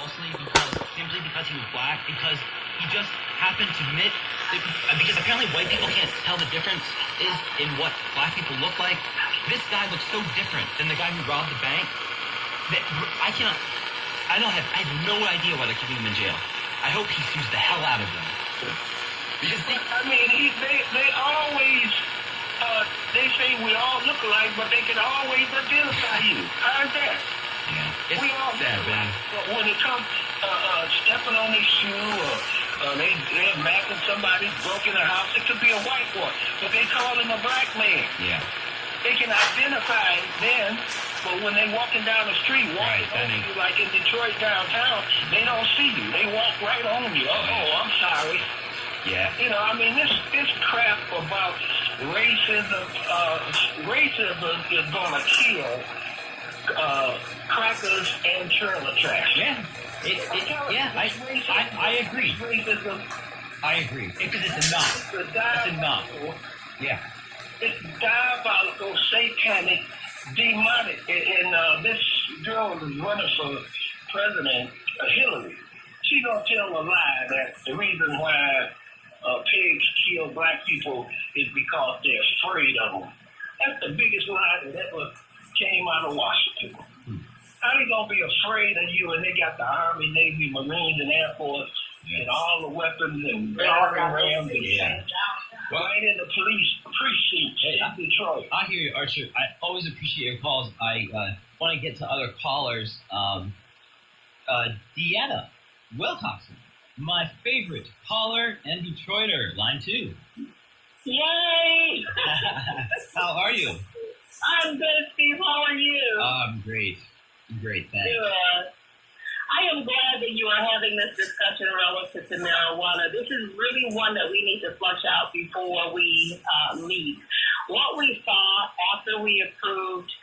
falsely simply because he was black, because he just happened to admit that, because apparently white people can't tell the difference is in what black people look like. This guy looks so different than the guy who robbed the bank that I have no idea why they're keeping him in jail. I hope he sues the hell out of them. Because they always they say we all look alike, but they can always identify you. How's that? Yeah, it's we all sad, man. When it comes stepping on their shoe or they're macking somebody, broken a house, it could be a white boy, but they call him a black man. Yeah. They can identify them, but when they walking down the street, you, like in Detroit downtown, they don't see you. They walk right on you. Oh, I'm sorry. Yeah. You know, I mean, this crap about racism is going to kill crackers and trailer trash. Yeah. I agree. Racism. I agree. Because it's enough. It's enough. Yeah. It's diabolical, satanic, demonic. And this girl is running for president, Hillary. She's going to tell a lie that the reason why pigs kill black people is because they're afraid of them. That's the biggest lie that ever came out of Washington. How they going to be afraid of you, and they got the Army, Navy, Marines, and Air Force, and all the weapons and battering rams and right in the police precinct in Detroit. I hear you, Archer. I always appreciate your calls. I want to get to other callers. Deanna Wilcoxon, my favorite caller and Detroiter, line 2. Yay! How are you? I'm good, Steve. How are you? I'm great. Great, thanks. Good. I am glad that you are having this discussion relative to marijuana. This is really one that we need to flush out before we leave. What we saw after we approved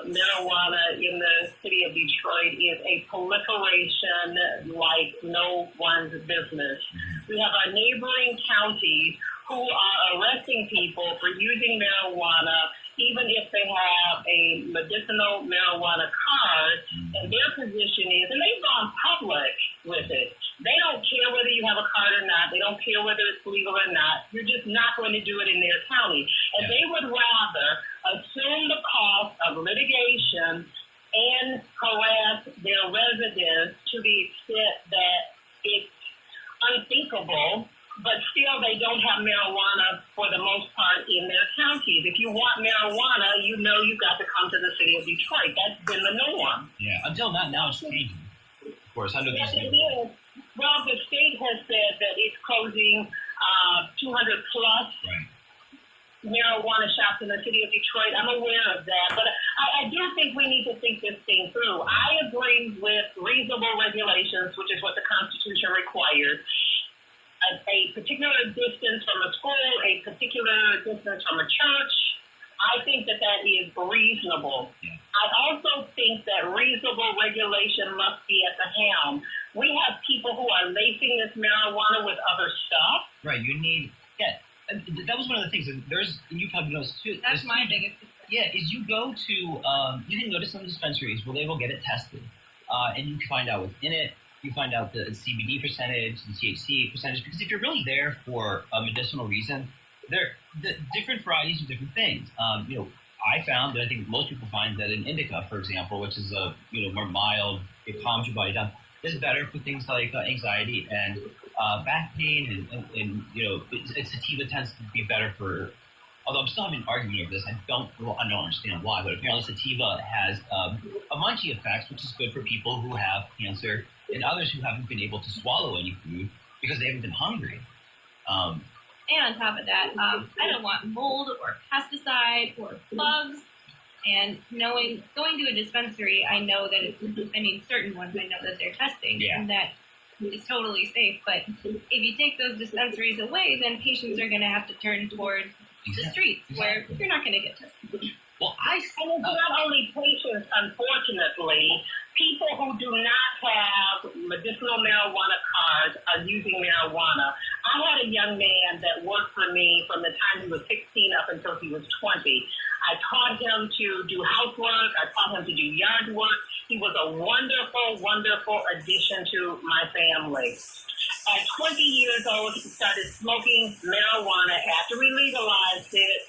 marijuana in the city of Detroit is a proliferation like no one's business. We have our neighboring counties who are arresting people for using marijuana, even if they have a medicinal marijuana card, and their position is, and they've gone public with it, they don't care whether you have a card or not, they don't care whether it's legal or not, you're just not going to do it in their county. And they would rather assume the cost of litigation and harass their residents to the extent that it's unthinkable, but still they don't have marijuana for the most part in their counties. If you want marijuana, you know you've got to come to the city of Detroit. That's been the norm. Yeah, until now it's changing. Of course, under yes, these it is. Well, the state has said that it's closing 200 plus marijuana shops in the city of Detroit. I'm aware of that, but I do think we need to think this thing through. I agree with reasonable regulations, which is what the Constitution requires. A particular distance from a school, a particular distance from a church, I think that is reasonable. Yeah. I also think that reasonable regulation must be at the helm. We have people who are lacing this marijuana with other stuff. Right, you need, that was one of the things, and you probably noticed too. That's my biggest. Yeah, is you go to, you can go to some dispensaries where they will get it tested, and you can find out what's in it. You find out the CBD percentage, the THC percentage, because if you're really there for a medicinal reason, the different varieties do different things. I found that I think most people find that an indica, for example, which is a more mild, it calms your body down, is better for things like anxiety and back pain, and sativa tends to be better for. Although I'm still having an argument over this, I don't understand why, but apparently sativa has munchie effects, which is good for people who have cancer and others who haven't been able to swallow any food because they haven't been hungry. And on top of that, I don't want mold or pesticide or bugs. And going to a dispensary, I know that certain ones I know that they're testing, and that is totally safe. But if you take those dispensaries away, then patients are going to have to turn towards the streets where you're not going to get tested. Well, and it's not only patients, unfortunately. People who do not have medicinal marijuana cards are using marijuana. I had a young man that worked for me from the time he was 16 up until he was 20. I taught him to do housework. I taught him to do yard work. He was a wonderful, wonderful addition to my family. At 20 years old, he started smoking marijuana after we legalized it,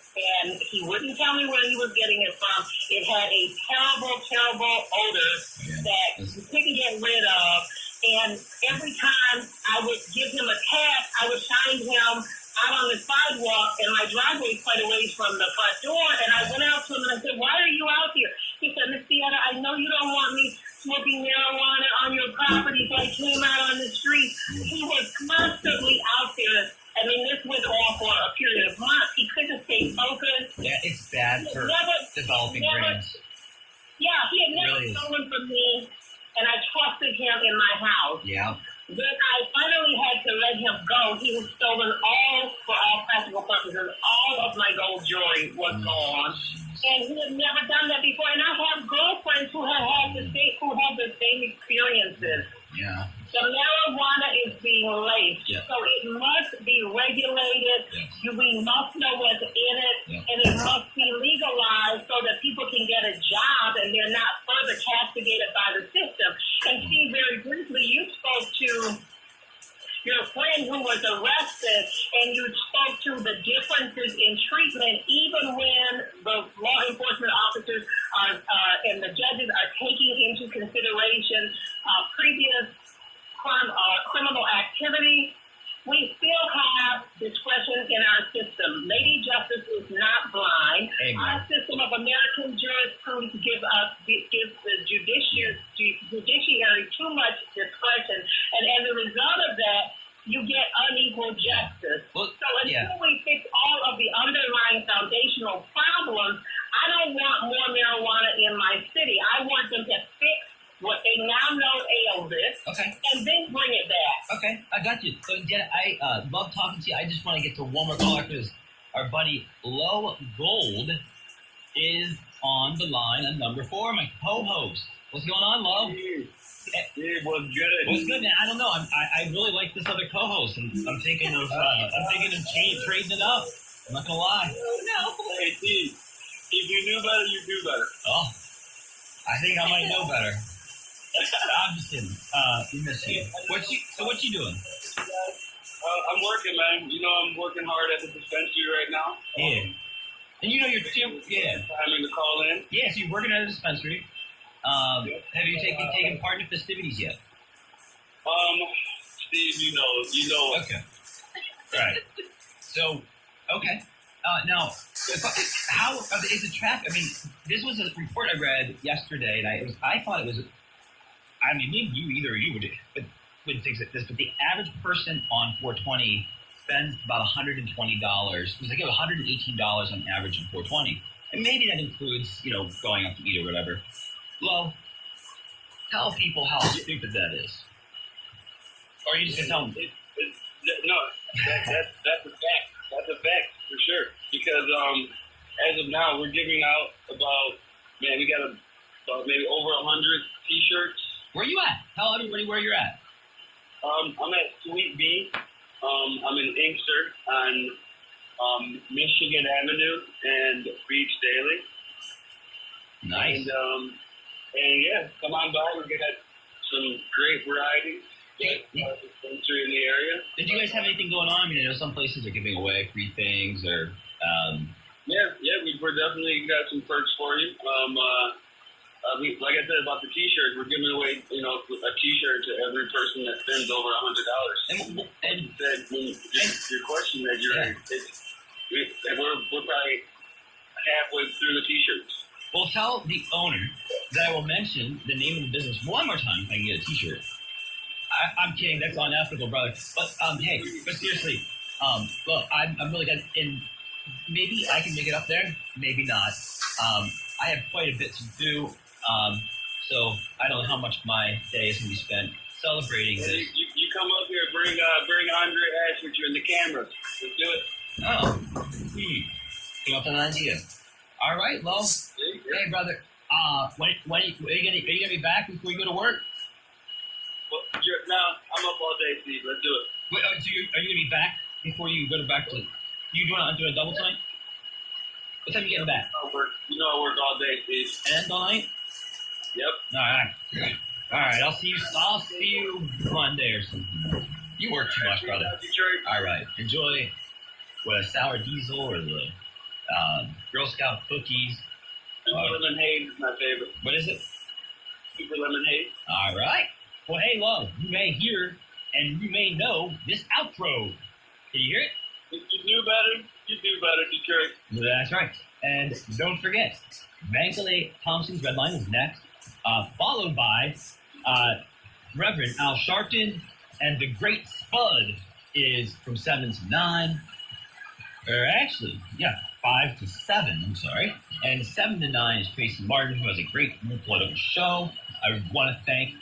and he wouldn't tell me where he was getting it from. It had a terrible, terrible odor that you couldn't get rid of. And every time I would give him a tap, I would find him out on the sidewalk, and my driveway quite a ways from the front door. And I went out to him and I said, "Why are you out here?" He said, "Miss Deanna, I know you don't want me smoking marijuana on your property, so I came out on the street." He was constantly out there. I mean, this went on for a period of months. He couldn't stay focused. Yeah, it's bad for developing brains. Yeah, he had never Really is. stolen from me, and I trusted him in my house. Yeah. When I finally had to let him go, he was stolen for all practical purposes, all of my gold jewelry was gone. And he had never done that before. And I have girlfriends who have had the same experiences. Yeah. The marijuana is being laced, Yeah. so it must be regulated. Yeah. We must know what's in it, Yeah. and it must be legalized so that people can get a job and they're not further castigated by the system. And see, very briefly, you spoke to your friend who was arrested, and you spoke to the differences in treatment, even when the law enforcement officers and the judges are taking into consideration previous criminal activity. We still have discretion in our system. Lady Justice is not blind. Amen. Our system of American jurisprudence gives the judiciary too much discretion, and as a result of that, you get unequal justice. Well, So until we fix all of the underlying foundational problems, I don't want more marijuana in my city. I want them to fix what they now know ails it, Okay. and then bring it back. Okay, I got you. So, Jenna, I love talking to you. I just want to get to one more caller because our buddy Low Gold is on the line on number 4, my co-host. What's going on, Low? It was good. What's good, man? I don't know. I really like this other co-host, and I'm thinking of trading it up. I'm not gonna lie. Oh no. Hey, T, if you knew better, you do better. Oh, I think I might know better. I'm just kidding. We miss you. What you doing? I'm working, man. You know, I'm working hard at the dispensary right now. Yeah. And you know you're yeah. Timing to call in. Yeah, so you're working at a dispensary. Have you taken part in festivities yet? Steve, you know. Okay. Right. So, okay. Now, how is the traffic? I mean, this was a report I read yesterday, and I thought it was. I mean, maybe you would think this, but the average person on 420 spends about $120. It was like $118 on average on 420, and maybe that includes going out to eat or whatever. Well, tell people how stupid that is. Or are you just gonna tell them? No, that's a fact. That's a fact for sure. Because as of now, we're giving out we got about maybe over 100 T-shirts. Where you at? Tell everybody where you're at. I'm at Sweet B. I'm in Inkster on Michigan Avenue and Beach Daily. Nice. And yeah, come on by. We got some great variety. Dispensary in the area. Did you guys have anything going on? I mean, I know some places are giving away free things or. Yeah, we're definitely got some perks for you. Like I said about the T-shirts, we're giving away, a T-shirt to every person that spends over $100. And Your question that we're probably halfway through the T-shirts. well, tell the owner that I will mention the name of the business one more time if I can get a T-shirt. I'm kidding. That's unethical, brother. But hey, but seriously, look, I'm really good, and maybe I can make it up there. Maybe not. I have quite a bit to do. So I don't know how much my day is going to be spent celebrating this. You come up here, bring Andre Ash with you in the cameras. Let's do it. Oh, came up with an idea. All right, Lo. Hey, brother. When are you gonna be back before you go to work? Well, I'm up all day, Steve. Let's do it. Wait, so are you gonna be back before you go back to? You doing a double time? What time you getting back? I work all day, please. And all night? Yep. All right. All right. I'll see you Monday or something. You work too much, brother. All right. Enjoy what, a sour diesel or the Girl Scout cookies. Super lemon haze is my favorite. What is it? Super lemon haze. All right. Well, hey, Lo, you may hear and you may know this outro. Can you hear it? If you do better, Detroit. That's right. And don't forget, Magdalene Thompson's Red Line is next, followed by Reverend Al Sharpton, and The Great Spud is from 7 to 9. Or actually, 5 to 7, I'm sorry. And 7 to 9 is Tracy Martin, who has a great political show. I want to thank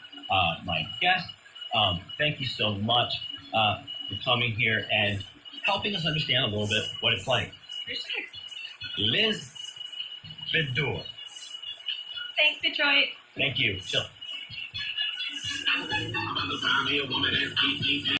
my guest. Thank you so much for coming here and helping us understand a little bit what it's like. Liz Vidor. Thanks, Detroit. Thank you. Chill.